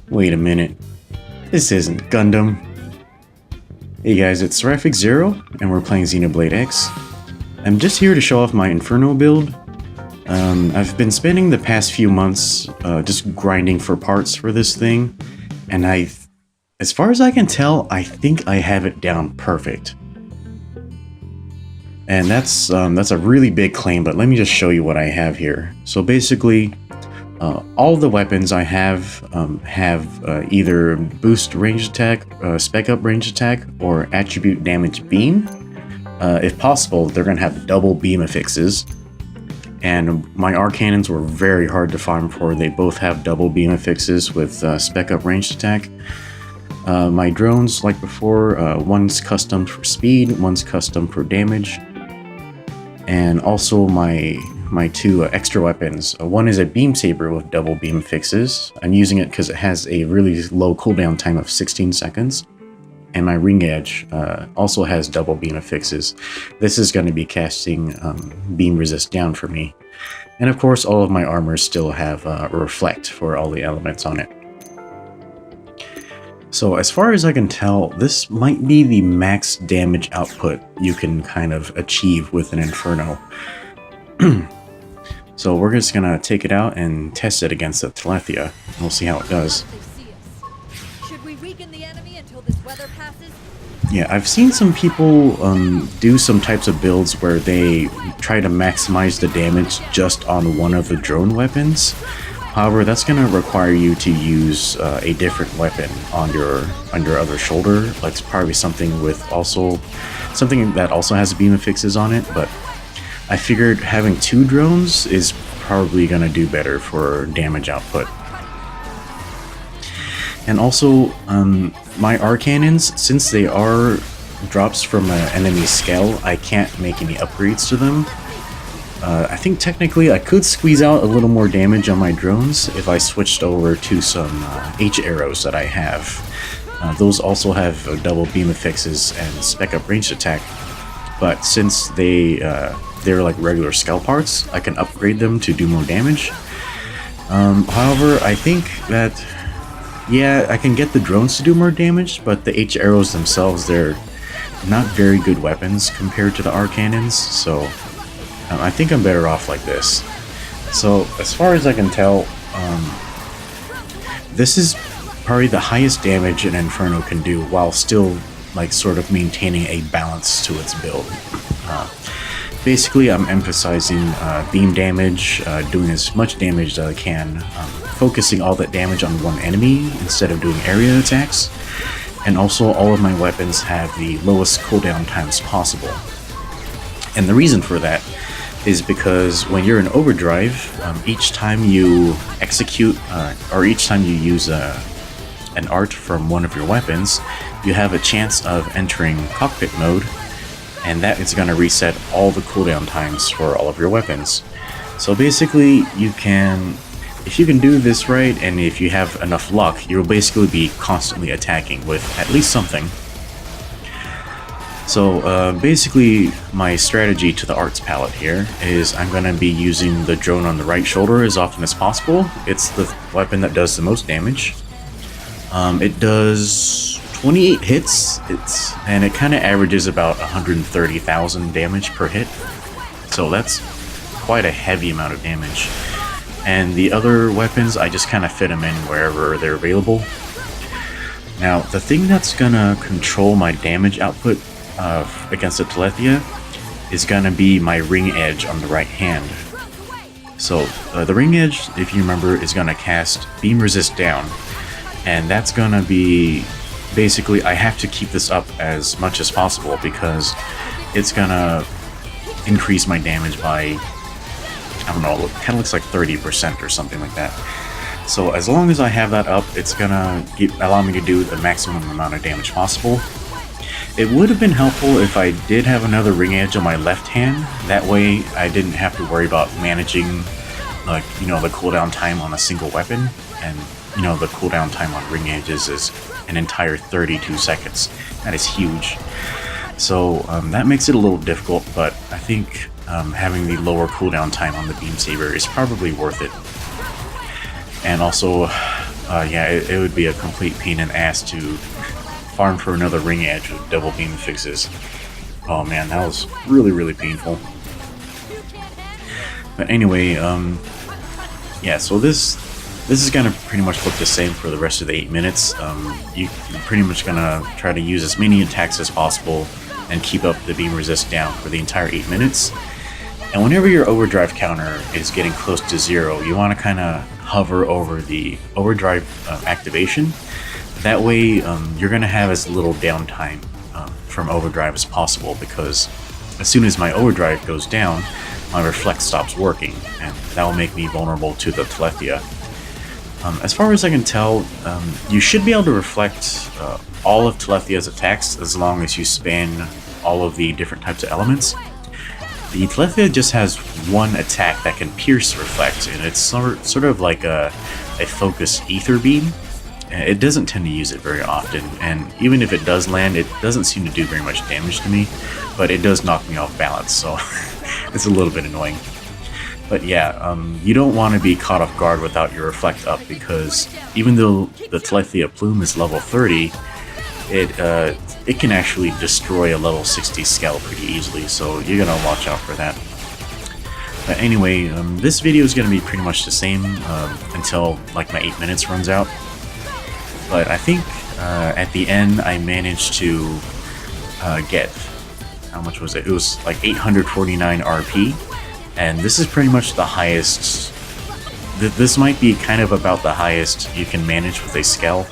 Wait a minute. This isn't Gundam. Hey guys, it's Seraphic0, and we're playing Xenoblade X. I'm just here to show off my Inferno build. I've been spending the past few months just grinding for parts for this thing, and as far as I can tell, I think I have it down perfect. And that's a really big claim, but let me just show you what I have here. So basically, all the weapons I have either boost range attack, spec up range attack, or attribute damage beam. If possible, they're going to have double beam affixes. And my arcanons were very hard to farm for. They both have double beam affixes with spec up range attack. My drones, like before, one's custom for speed, one's custom for damage. And also my two extra weapons. One is a beam saber with double beam fixes. I'm using it because it has a really low cooldown time of 16 seconds. And my ring edge also has double beam affixes. This is going to be casting beam resist down for me. And of course, all of my armors still have reflect for all the elements on it. So as far as I can tell, this might be the max damage output you can kind of achieve with an Inferno. So we're just gonna take it out and test it against the Telethia. We'll see how it does. Should we weaken the enemy until this weather passes? Yeah, I've seen some people do some types of builds where they try to maximize the damage just on one of the drone weapons. However, that's going to require you to use a different weapon on your other shoulder, like probably something that also has beam affixes on it. But I figured having two drones is probably going to do better for damage output. And also, my arcanons, since they are drops from an enemy's skull, I can't make any upgrades to them. I think technically I could squeeze out a little more damage on my drones if I switched over to some H arrows that I have. Those also have double beam affixes and spec up ranged attack, but since they're like regular skull parts, I can upgrade them to do more damage. However, I think that, yeah, I can get the drones to do more damage, but the H arrows themselves, they're not very good weapons compared to the arcanons, so I think I'm better off like this. So, as far as I can tell, this is probably the highest damage an Inferno can do while still, like, sort of maintaining a balance to its build. Basically, I'm emphasizing beam damage, doing as much damage as I can, focusing all that damage on one enemy instead of doing area attacks, and also all of my weapons have the lowest cooldown times possible. And the reason for that is because when you're in overdrive, each time you execute, or each time you use an art from one of your weapons, you have a chance of entering cockpit mode, and that is going to reset all the cooldown times for all of your weapons. So basically, if you can do this right, and if you have enough luck, you'll basically be constantly attacking with at least something. So basically, my strategy to the arts palette here is I'm going to be using the drone on the right shoulder as often as possible. It's the weapon that does the most damage. It does 28 hits, and it kind of averages about 130,000 damage per hit. So that's quite a heavy amount of damage. And the other weapons, I just kind of fit them in wherever they're available. Now, the thing that's going to control my damage output against the Telethia is gonna be my ring edge on the right hand. So the ring edge, if you remember, is gonna cast beam resist down, and that's gonna be basically, I have to keep this up as much as possible because it's gonna increase my damage by, I don't know, it kind of looks like 30% or something like that. So as long as I have that up, it's gonna allow me to do the maximum amount of damage possible. It would have been helpful if I did have another ring edge on my left hand. That way I didn't have to worry about managing, like, you know, the cooldown time on a single weapon. And, you know, the cooldown time on ring edges is an entire 32 seconds. That is huge. So that makes it a little difficult, but I think having the lower cooldown time on the beam saber is probably worth it. And also, yeah, it would be a complete pain in the ass to farm for another ring edge with double beam fixes. Oh man, that was really, really painful. But anyway, yeah, so this is gonna pretty much look the same for the rest of the 8 minutes. You're pretty much gonna try to use as many attacks as possible and keep up the beam resist down for the entire 8 minutes. And whenever your overdrive counter is getting close to 0, you want to kind of hover over the overdrive activation. That way, you're going to have as little downtime from overdrive as possible, because as soon as my overdrive goes down, my reflect stops working, and that will make me vulnerable to the Telethia. As far as I can tell, you should be able to reflect all of Telethia's attacks as long as you span all of the different types of elements. The Telethia just has one attack that can pierce reflect, and it's sort of like a focused ether beam. It doesn't tend to use it very often, and even if it does land, it doesn't seem to do very much damage to me, but it does knock me off balance, so it's a little bit annoying. But yeah, you don't want to be caught off guard without your reflect up, because even though the Telethia plume is level 30, it can actually destroy a level 60 Skell pretty easily, so you're gonna watch out for that. But anyway, this video is gonna be pretty much the same until like my 8 minutes runs out. But I think at the end I managed to get, how much was it? It was like 849 RP, and this is pretty much the highest. This might be kind of about the highest you can manage with a Skell.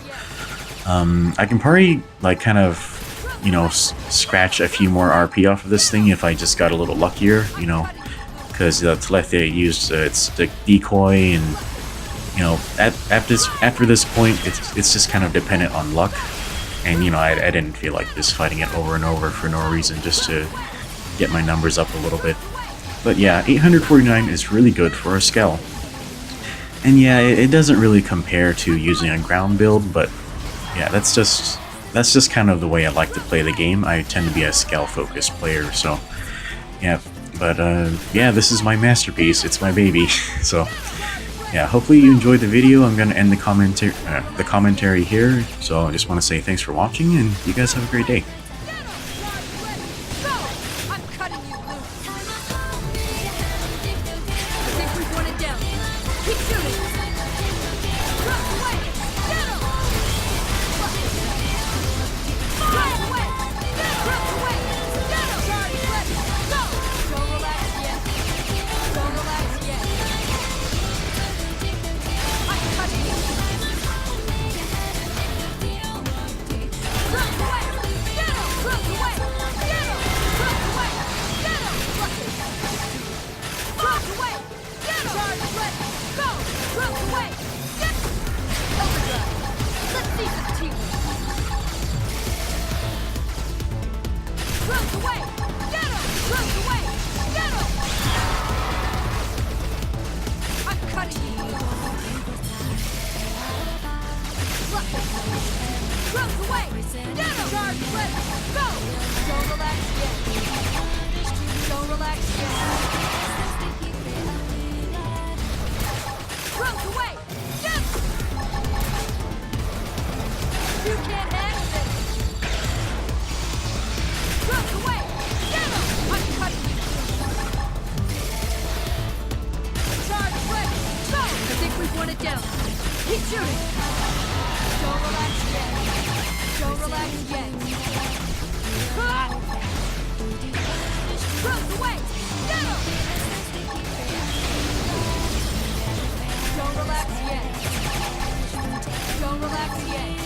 I can probably like kind of, you know, scratch a few more RP off of this thing if I just got a little luckier, you know, because the Telethia used its decoy, and you know, after this point, it's just kind of dependent on luck, and you know, I didn't feel like just fighting it over and over for no reason, just to get my numbers up a little bit. But yeah, 849 is really good for a Skell, and yeah, it doesn't really compare to using a ground build, but yeah, that's just kind of the way I like to play the game. I tend to be a Skell focused player, so yeah. But yeah, this is my masterpiece. It's my baby. So yeah, hopefully you enjoyed the video. I'm gonna end the commentary here. So I just want to say thanks for watching, and you guys have a great day. Keep shooting! Don't relax yet. Don't relax yet. Close away! Get him! Don't relax yet. Don't relax yet.